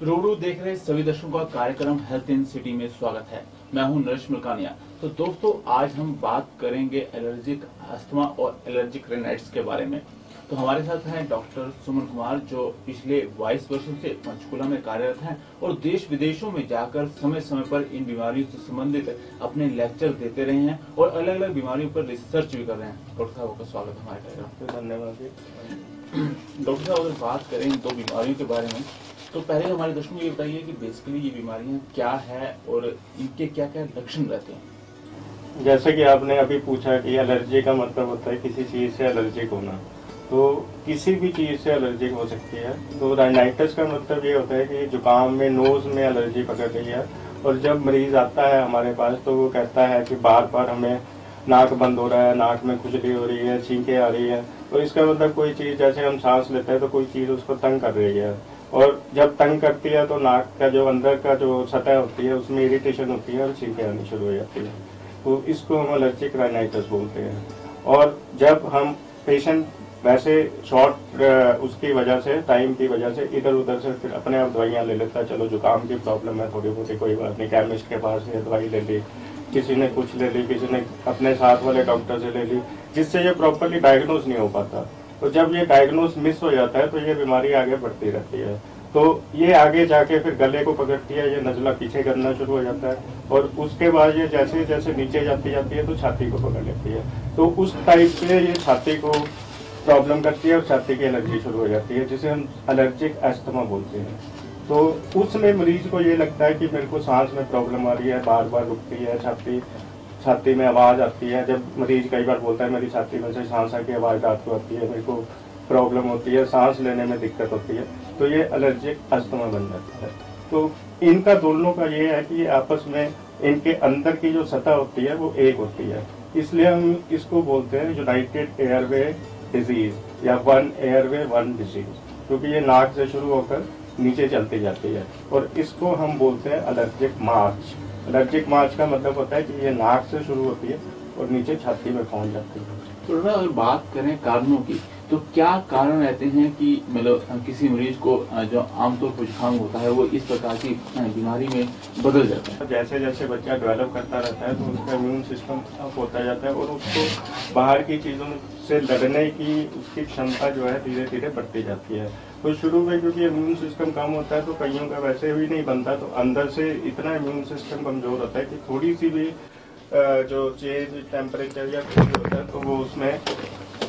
रोडू देख रहे सभी दर्शकों का कार्यक्रम हेल्थ इन सिटी में स्वागत है। मैं हूं नरेश मलकानिया। तो दोस्तों, आज हम बात करेंगे एलर्जिक अस्थमा और एलर्जिक रेनाइटिस के बारे में। तो हमारे साथ हैं डॉक्टर सुमन कुमार, जो पिछले 22 वर्षों से पंचकुला में कार्यरत हैं और देश विदेशों में जाकर समय समय पर इन बीमारियों से संबंधित अपने लेक्चर देते रहे हैं और अलग अलग बीमारियों पर रिसर्च भी कर रहे हैं। डॉक्टर साहब, आपका स्वागत है हमारे कार्यक्रम। धन्यवाद। डॉक्टर साहब, अगर बात करें इन दो बीमारियों के बारे में, तो पहले हमारे दर्शकों को ये बताइए कि बेसिकली ये बीमारियां क्या है और इनके क्या क्या लक्षण रहते हैं। जैसे कि आपने अभी पूछा कि एलर्जी का मतलब होता है किसी चीज से एलर्जिक होना, तो किसी भी चीज से एलर्जिक हो सकती है। तो राइनाइटिस का मतलब ये होता है कि जुकाम में, नोज में एलर्जी पकड़ रही है, और जब मरीज आता है हमारे पास तो वो कहता है कि बार बार हमें नाक बंद हो रहा है, नाक में खुजली हो रही है, छींकें आ रही है। तो इसका मतलब कोई चीज, जैसे हम सांस लेते हैं तो कोई चीज उसको तंग कर रही है, और जब तंग करती है तो नाक का जो अंदर का जो सतह होती है उसमें इरिटेशन होती है और छींकें आनी शुरू हो जाती है। तो इसको हम एलर्जिक राइनाइटिस बोलते हैं। और जब हम पेशेंट वैसे शॉर्ट उसकी वजह से, टाइम की वजह से इधर उधर से फिर अपने आप दवाइयाँ ले लेता है। चलो जुकाम की प्रॉब्लम है थोड़ी बहुत, कोई बात नहीं, केमिस्ट के पास ये दवाई ले ली, किसी ने कुछ ले ली, किसी ने अपने साथ वाले डॉक्टर से ले ली, जिससे ये प्रॉपरली डायग्नोज नहीं हो पाता। तो जब ये डायग्नोज मिस हो जाता है तो ये बीमारी आगे बढ़ती रहती है। तो ये आगे जाके फिर गले को पकड़ती है, ये नज़ला पीछे करना शुरू हो जाता है, और उसके बाद ये जैसे जैसे नीचे जाती है तो छाती को पकड़ लेती है। तो उस टाइप से ये छाती को प्रॉब्लम करती है और छाती की एलर्जी शुरू हो जाती है, जिसे हम एलर्जिक अस्थमा बोलते हैं। तो उसमें मरीज को ये लगता है कि मेरे को सांस में प्रॉब्लम आ रही है, बार बार रुकती है छाती में आवाज आती है। जब मरीज कई बार बोलता है मेरी छाती में से सांस आके आवाज रात को आती है, मेरे को प्रॉब्लम होती है, सांस लेने में दिक्कत होती है, तो ये एलर्जिक अस्थमा बन जाता है। तो इनका दोनों का ये है कि आपस में इनके अंदर की जो सतह होती है वो एक होती है, इसलिए हम इसको बोलते हैं यूनाइटेड एयरवे डिजीज या वन एयरवे वन डिजीज, क्योंकि ये नाक से शुरू होकर नीचे चलती जाती है। और इसको हम बोलते हैं एलर्जिक मार्च। एलर्जिक मार्च का मतलब होता है कि ये नाक से शुरू होती है और नीचे छाती में पहुंच जाती है। तो अगर बात करें कारणों की, तो क्या कारण रहते हैं कि मतलब किसी मरीज को जो आमतौर पर जुकाम होता है वो इस प्रकार की बीमारी में बदल जाता है? जैसे जैसे बच्चा डेवलप करता रहता है तो उसका इम्यून सिस्टम अप होता जाता है, और उसको बाहर की चीज़ों से लड़ने की उसकी क्षमता जो है धीरे धीरे बढ़ती जाती है। तो शुरू में क्योंकि इम्यून सिस्टम कम होता है तो कईयों का वैसे भी नहीं बनता, तो अंदर से इतना इम्यून सिस्टम कमजोर होता है कि थोड़ी सी भी जो चेंज टेम्परेचर या कुछ होता है तो वो उसमें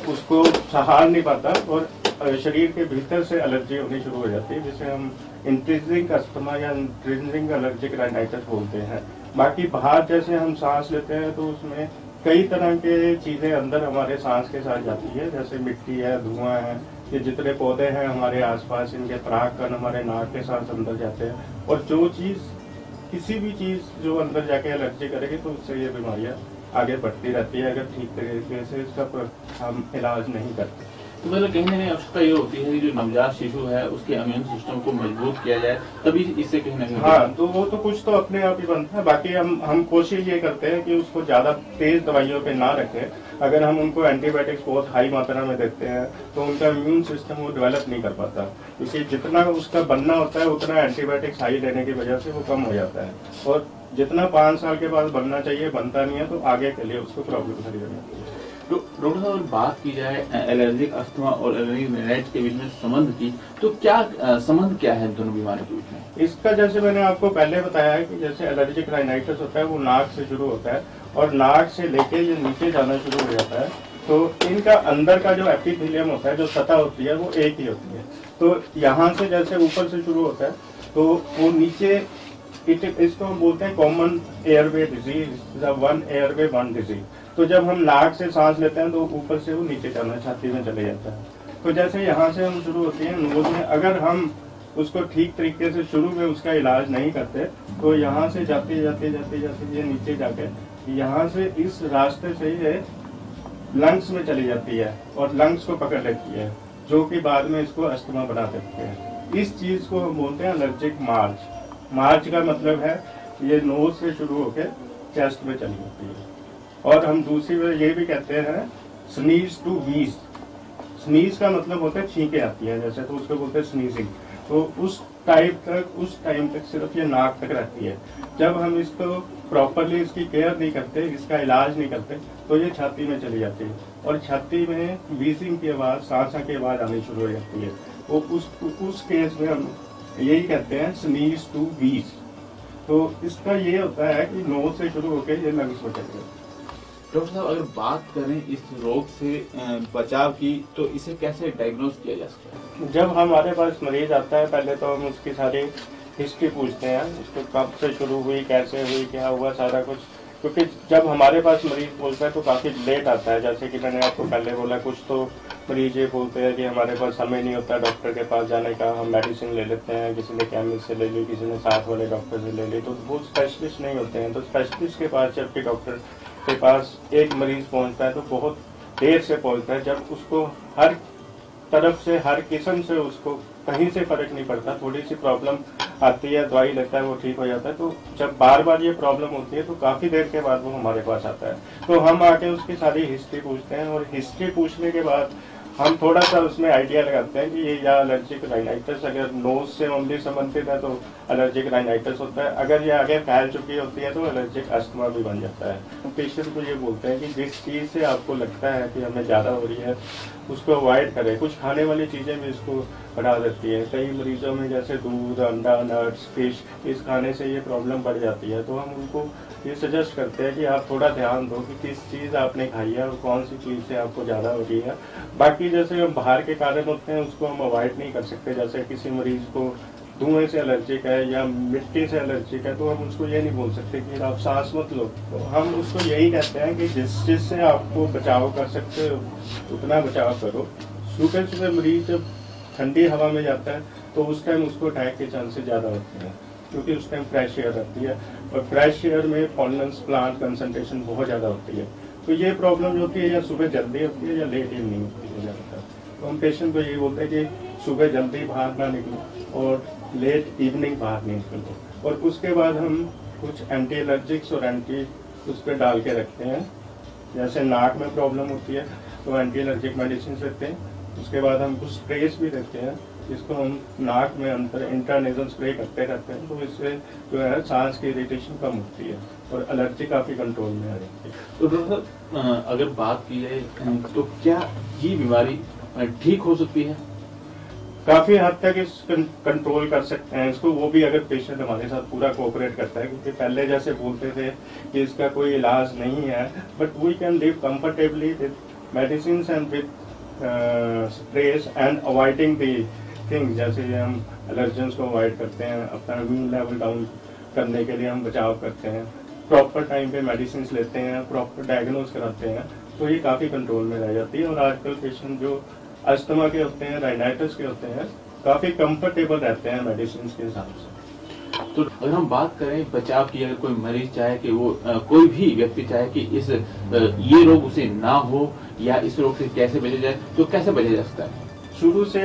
उसको सहार नहीं पाता, और शरीर के भीतर से एलर्जी होनी शुरू हो जाती है, जिसे हम इंट्रिंसिक अस्थमा या इंट्रिंसिक एलर्जिक राइनाइटिस बोलते हैं। बाकी बाहर जैसे हम सांस लेते हैं तो उसमें कई तरह के चीजें अंदर हमारे सांस के साथ जाती है, जैसे मिट्टी है, धुआं है, ये जितने पौधे हैं हमारे आसपास, इनके पराग कण हमारे नाक के साथ अंदर जाते हैं, और जो चीज किसी भी चीज जो अंदर जाके एलर्जी करेगी तो उससे ये बीमारियां आगे बढ़ती रहती है, अगर ठीक तरीके से इसका हम इलाज नहीं करते। तो मतलब कहीं ना कहीं आवश्यकता ये होती है कि जो नवजात शिशु है उसके इम्यून सिस्टम को मजबूत किया जाए, तभी इससे कहीं ना कहीं। हाँ, तो वो तो कुछ तो अपने आप ही बनता है। बाकी हम कोशिश ये करते हैं कि उसको ज्यादा तेज दवाइयों पे ना रखें। अगर हम उनको एंटीबायोटिक्स बहुत हाई मात्रा में देते हैं तो उनका इम्यून सिस्टम वो डेवलप नहीं कर पाता, क्योंकि जितना उसका बनना होता है उतना एंटीबायोटिक्स हाई लेने की वजह से वो कम हो जाता है, और जितना 5 साल के बाद बनना चाहिए बनता नहीं है, तो आगे के लिए उसको प्रॉब्लम खड़ी हो जाती है। डॉक्टर साहब, बात की जाए एलर्जिक अस्थमा और एलर्जिक रेनाइटिस के बीच में संबंध की, तो क्या संबंध क्या है दोनों बीमारियों के बीच में? इसका जैसे मैंने आपको पहले बताया है कि जैसे एलर्जिक राइनाइटिस होता है वो नाक से शुरू होता है, और नाक से लेके ये नीचे जाना शुरू हो जाता है। तो इनका अंदर का जो एपिथेलियम होता है, जो सतह होती है, वो एक ही होती है। तो यहाँ से जैसे ऊपर से शुरू होता है तो वो नीचे, इसको हम बोलते हैं common airway disease, one airway one disease. तो जब हम नाक से सांस लेते हैं तो ऊपर से वो नीचे जाना, छाती में चले जाता है। तो जैसे यहाँ से हम शुरू होती है नोज में, अगर हम उसको ठीक तरीके से शुरू में उसका इलाज नहीं करते तो यहाँ से जाते जाते जाते जाते ये नीचे जाके यहाँ से इस रास्ते से ये लंग्स में चली जाती है और लंग्स को पकड़ लेती है, जो कि बाद में इसको अस्थमा बना देते हैं। इस चीज को हम बोलते हैं एलर्जिक मार्च। मार्च का मतलब है ये नोज से शुरू होकर चेस्ट में चली जाती है। और हम दूसरी बार ये भी कहते हैं स्नीज टू वीज। स्नीज का मतलब होता है छींके आती है जैसे, तो उसको बोलते हैं स्नीजिंग। तो उस टाइम तक सिर्फ ये नाक तक रहती है। जब हम इसको प्रॉपरली इसकी केयर नहीं करते, इसका इलाज नहीं करते, तो ये छाती में चली जाती है और छाती में वीजिंग की आवाज, सांसा की आवाज आनी शुरू हो जाती है। तो उस केस में हम यही कहते हैं स्नीज टू वीज। तो इसका ये होता है कि नोज से शुरू होकर ये लंग्स में चले जाते हैं। डॉक्टर साहब, अगर बात करें इस रोग से बचाव की, तो इसे कैसे डायग्नोज किया जा सकता है? जब हमारे पास मरीज आता है, पहले तो हम उसकी सारी हिस्ट्री पूछते हैं, उसको कब से शुरू हुई, कैसे हुई, क्या हुआ, सारा कुछ। क्योंकि जब हमारे पास मरीज बोलता है तो काफी लेट आता है। जैसे कि मैंने आपको पहले बोला, कुछ तो मरीज ये बोलते हैं कि हमारे पास समय नहीं होता डॉक्टर के पास जाने का, हम मेडिसिन ले लेते हैं, किसी ने केमिस्ट से ले ली, किसी ने साथ वाले डॉक्टर से ले ली, तो वो स्पेशलिस्ट नहीं होते हैं। तो स्पेशलिस्ट के पास जबकि डॉक्टर के पास एक मरीज पहुंचता है तो बहुत देर से पहुंचता है, जब उसको हर तरफ से, हर किस्म से उसको कहीं से फर्क नहीं पड़ता। थोड़ी सी प्रॉब्लम आती है, दवाई लेता है, वो ठीक हो जाता है। तो जब बार बार ये प्रॉब्लम होती है तो काफी देर के बाद वो हमारे पास आता है। तो हम आके उसकी सारी हिस्ट्री पूछते हैं और हिस्ट्री पूछने के बाद हम थोड़ा सा उसमें आइडिया लगाते हैं कि ये या एलर्जिक राइनाइटिस, अगर नोज से ओनली संबंधित है तो एलर्जिक राइनाइटिस होता है, अगर ये आगे फैल चुकी होती है तो एलर्जिक अस्थमा भी बन जाता है। तो पेशेंट को ये बोलते हैं कि जिस चीज से आपको लगता है कि हमें ज्यादा हो रही है उसको अवॉइड करें। कुछ खाने वाली चीजें भी इसको बढ़ा देती है। कई मरीजों में जैसे दूध, अंडा, नट्स, फिश, इस खाने से ये प्रॉब्लम बढ़ जाती है। तो हम उनको ये सजेस्ट करते हैं कि आप थोड़ा ध्यान दो कि किस चीज आपने खाई है और कौन सी चीज से आपको ज्यादा हो रही है। बाकी जैसे हम बाहर के कारण होते हैं उसको हम अवॉइड नहीं कर सकते। जैसे किसी मरीज को धुएं से एलर्जिक है या मिट्टी से एलर्जिक है तो हम उसको ये नहीं बोल सकते कि आप सांस मत लो। तो हम उसको यही कहते हैं कि जिस चीज से आपको बचाव कर सकते हो उतना बचाव करो। सुबह सुबह मरीज जब ठंडी हवा में जाता है तो उस टाइम उसको अटैक के चांसेस ज्यादा होते हैं, क्योंकि उस टाइम फ्रेश एयर रहती है और फ्रेश एयर में पॉल्यूलेंस प्लांट कंसंट्रेशन बहुत ज्यादा होती है। तो ये प्रॉब्लम जो होती है या सुबह जल्दी होती है या लेट इवनिंग होती है ज्यादातर। तो हम पेशेंट को यही बोलते हैं कि सुबह जल्दी बाहर ना निकलो और लेट इवनिंग बाहर नहीं निकलो। और उसके बाद हम कुछ एंटी एलर्जिक्स और एंटी उस पर डाल के रखते हैं। जैसे नाक में प्रॉब्लम होती है तो एंटी एलर्जिक मेडिसिन देते हैं। उसके बाद हम कुछ स्प्रेस भी देते हैं जिसको हम नाक में अंदर इंट्रानेजल स्प्रे करते रहते हैं। तो इससे जो है सांस की इरिटेशन कम होती है और एलर्जी काफी कंट्रोल में आ जाती है। तो डॉक्टर साहब, अगर बात की जाए तो क्या ये बीमारी ठीक हो सकती है? काफी हद तक इस कंट्रोल कर सकते हैं इसको, वो भी अगर पेशेंट हमारे साथ पूरा कोऑपरेट करता है। क्योंकि पहले जैसे बोलते थे कि इसका कोई इलाज नहीं है, but we can live comfortably with medicine and with sprays and avoiding the things. जैसे हम एलर्जेंस को अवॉइड करते हैं, अपना इम्यून लेवल डाउन करने के लिए हम बचाव करते हैं, प्रॉपर टाइम पे मेडिसिन लेते हैं, प्रॉपर डायग्नोज कराते हैं, तो ये काफी कंट्रोल में रह जाती है। और आजकल पेशेंट जो अस्थमा के होते हैं, राइनाइटिस के होते हैं, काफी कंफर्टेबल रहते हैं मेडिसिन के हिसाब से। तो अगर हम बात करें बचाव की, अगर कोई मरीज चाहे कि वो कोई भी व्यक्ति चाहे कि इस ये रोग उसे ना हो या इस रोग से कैसे बचा जाए, तो कैसे बचा जा सकता है? शुरू से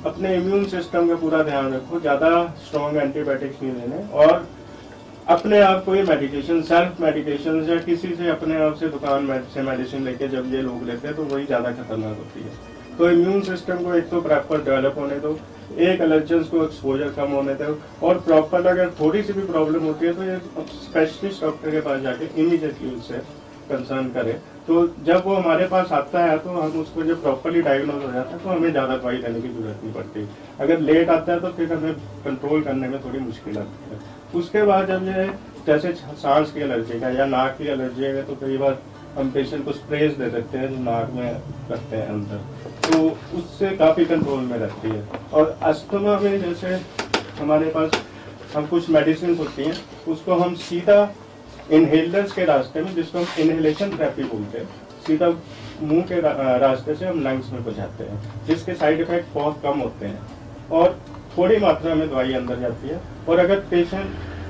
अपने इम्यून सिस्टम का पूरा ध्यान रखो, ज्यादा स्ट्रॉन्ग एंटीबायोटिक्स नहीं लेने और अपने आप को ये मेडिकेशन, सेल्फ मेडिकेशन या किसी से अपने आप से दुकान से मेडिसिन लेके जब ये लोग लेते हैं तो वही ज्यादा खतरनाक होती है। तो इम्यून सिस्टम को एक तो प्रॉपर डेवलप होने दो, एक एलर्जेंस को एक्सपोजर कम होने दो और प्रॉपर अगर थोड़ी सी भी प्रॉब्लम होती है तो ये स्पेशलिस्ट डॉक्टर के पास जाके इमीडिएटली उससे कंसर्न करें। तो जब वो हमारे पास आता है तो हम उसको जब प्रॉपरली डायग्नोज हो जाता है तो हमें ज्यादा दवाई देने की जरूरत नहीं पड़ती। अगर लेट आता है तो फिर हमें कंट्रोल करने में थोड़ी मुश्किल आती है। उसके बाद जब ये जैसे सांस की एलर्जी का या नाक की एलर्जी है तो कई बार हम पेशेंट को स्प्रेस दे देते हैं जो नाक में रखते हैं अंदर, तो उससे काफी कंट्रोल में रहती है। और अस्थमा में जैसे हमारे पास हम कुछ मेडिसिन होती हैं उसको हम सीधा इनहेलर्स के रास्ते में, जिसको हम इनहेलेशन थेरेपी बोलते हैं, सीधा मुंह के रास्ते से हम लंग्स में पहुंचाते हैं, जिसके साइड इफेक्ट बहुत कम होते हैं और थोड़ी मात्रा में दवाई अंदर जाती है। और अगर पेशेंट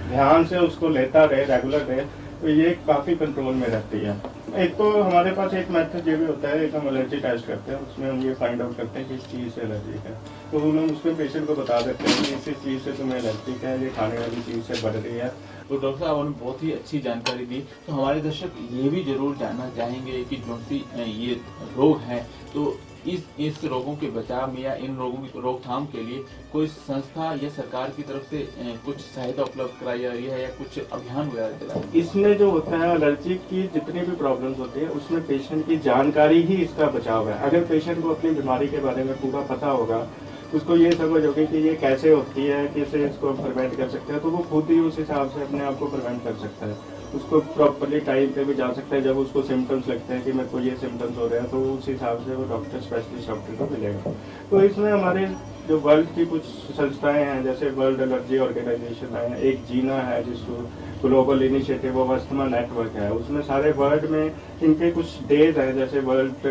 ध्यान से उसको लेता रहे, रेगुलर रहे, तो ये काफी कंट्रोल में रहती है। एक तो हमारे पास एक मेथड ये भी होता है, एक हम एलर्जी टेस्ट करते हैं, उसमें हम ये फाइंड आउट करते हैं कि इस चीज से एलर्जी है। तो हम उसमें पेशेंट को बता देते हैं कि इस चीज से तुम्हें एलर्जी है, ये खाने वाली चीज से बढ़ रही है। तो डॉक्टर साहब आपने बहुत ही अच्छी जानकारी दी। तो हमारे दर्शक ये भी जरूर जानना चाहेंगे कि जो सी ये रोग है तो इस रोगों के बचाव में या इन रोगों की रोकथाम के लिए कोई संस्था या सरकार की तरफ से कुछ सहायता उपलब्ध कराई जा रही है या कुछ अभियान वगैरह चला? इसमें जो होता है एलर्जी की जितनी भी प्रॉब्लम्स होती है उसमें पेशेंट की जानकारी ही इसका बचाव है। अगर पेशेंट को अपनी बीमारी के बारे में पूरा पता होगा, उसको ये समझ होगी कि ये कैसे होती है, कैसे इसको प्रिवेंट कर सकते हैं, तो वो खुद ही उस हिसाब से अपने आप को प्रिवेंट कर सकता है। उसको प्रॉपरली टाइम पे भी जा सकता है। जब उसको सिम्टम्स लगते हैं कि मेरे को ये सिम्टम्स हो रहे हैं, तो उस हिसाब से वो डॉक्टर, स्पेशलिस्ट डॉक्टर को मिलेगा। तो इसमें हमारे जो वर्ल्ड की कुछ संस्थाएं हैं, जैसे वर्ल्ड एलर्जी ऑर्गेनाइजेशन है, एक जीना है जिसको global initiative of asthma network है, उसमें सारे वर्ल्ड में इनके कुछ डेज हैं, जैसे वर्ल्ड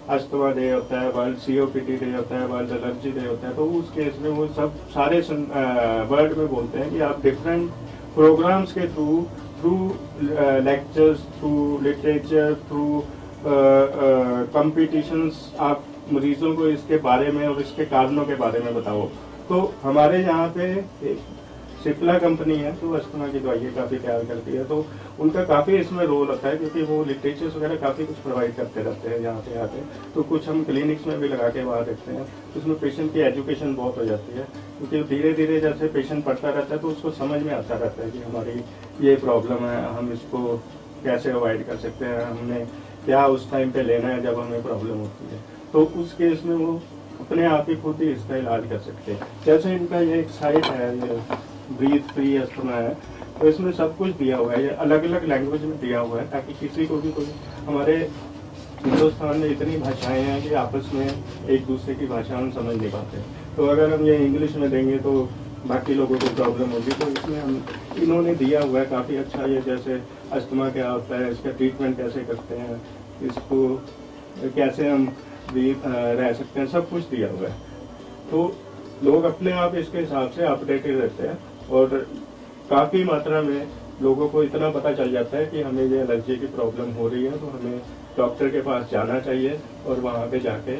अस्थमा डे होता है, वर्ल्ड COPD डे होता है, वर्ल्ड एलर्जी डे होता है। तो उस केस में वो सब सारे वर्ल्ड में बोलते हैं कि आप डिफरेंट प्रोग्राम्स के through lectures, through literature, through competitions आप मरीजों को इसके बारे में और इसके कारणों के बारे में बताओ। तो हमारे यहाँ पे एक सिप्ला कंपनी है जो अस्थमा की दवाइयाँ काफ़ी तैयार करती है, तो उनका काफ़ी इसमें रोल होता है, क्योंकि वो लिटरेचर्स वगैरह काफ़ी कुछ प्रोवाइड करते रहते हैं यहाँ पे आके। तो कुछ हम क्लिनिक्स में भी लगा के वहाँ देखते हैं, उसमें पेशेंट की एजुकेशन बहुत हो जाती है, क्योंकि धीरे धीरे जैसे पेशेंट पढ़ता रहता है तो उसको समझ में आता रहता है कि हमारी ये प्रॉब्लम है, हम इसको कैसे अवॉइड कर सकते हैं, हमने क्या उस टाइम पे लेना है जब हमें प्रॉब्लम होती है। तो उस केस में वो अपने आप ही खुद ही इसका इलाज कर सकते हैं। जैसे इनका ये एक साइट है, ये ब्रीथ फ्री अस्थमा है, तो इसमें सब कुछ दिया हुआ है, ये अलग अलग लैंग्वेज में दिया हुआ है, ताकि किसी को भी कोई, हमारे हिंदुस्तान में इतनी भाषाएं हैं कि आपस में एक दूसरे की भाषा हम समझ नहीं पाते। तो अगर हम ये इंग्लिश में देंगे तो बाकी लोगों को प्रॉब्लम होगी। तो इसमें हम इन्होंने दिया हुआ है काफ़ी अच्छा, ये जैसे अस्थमा क्या होता है, इसका ट्रीटमेंट कैसे करते हैं, इसको कैसे हम भी रह सकते हैं, सब कुछ दिया हुआ है। तो लोग अपने आप इसके हिसाब से अपडेटेड रहते हैं और काफ़ी मात्रा में लोगों को इतना पता चल जाता है कि हमें ये एलर्जी की प्रॉब्लम हो रही है, तो हमें डॉक्टर के पास जाना चाहिए और वहाँ पे जाके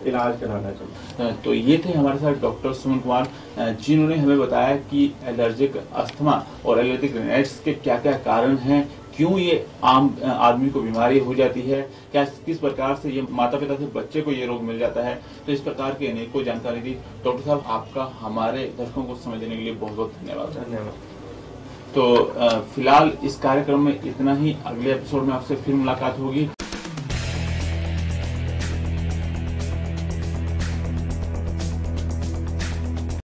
इलाज कराना चाहिए। तो ये थे हमारे साथ डॉक्टर सुमन कुमार, जिन्होंने हमें बताया कि एलर्जिक अस्थमा और एलर्जिक रिनाइटिस के क्या क्या कारण हैं, क्यों ये आम आदमी को बीमारी हो जाती है, क्या किस प्रकार से ये माता पिता से बच्चे को ये रोग मिल जाता है। तो इस प्रकार की अनेकों जानकारी दी। डॉक्टर साहब, आपका हमारे दर्शकों को समय देने के लिए बहुत बहुत धन्यवाद। धन्यवाद। तो फिलहाल इस कार्यक्रम में इतना ही। अगले एपिसोड में आपसे फिर मुलाकात होगी।